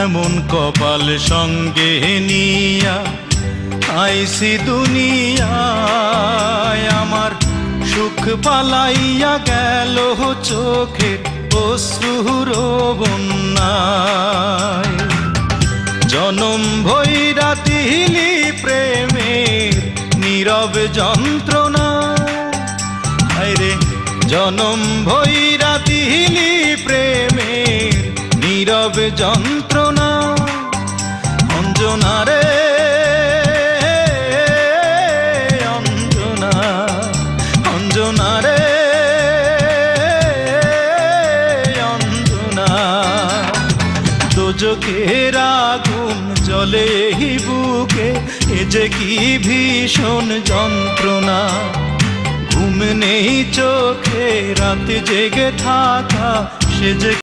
এমন কপাল সঙ্গে নিয়া আইসি দুনিয়ায়, আমার সুখ পালাইয়া গেল চোখের অশ্রুর বন্যায়। জনম ভৈরা তিলি প্রেমের নীরব যন্ত্রণা, আরে জনম ভৈরা তিলি প্রেমের নীরব যন্ত্রণা। অঞ্জনা রে অঞ্জনা, অঞ্জনা রে অঞ্জনা, দোজখের আগুন জ্বলে এই বুকে, এ যে কি ভীষণ যন্ত্রণা। ঘুম নেই চোখে, রাতে জেগে থাকা সে যে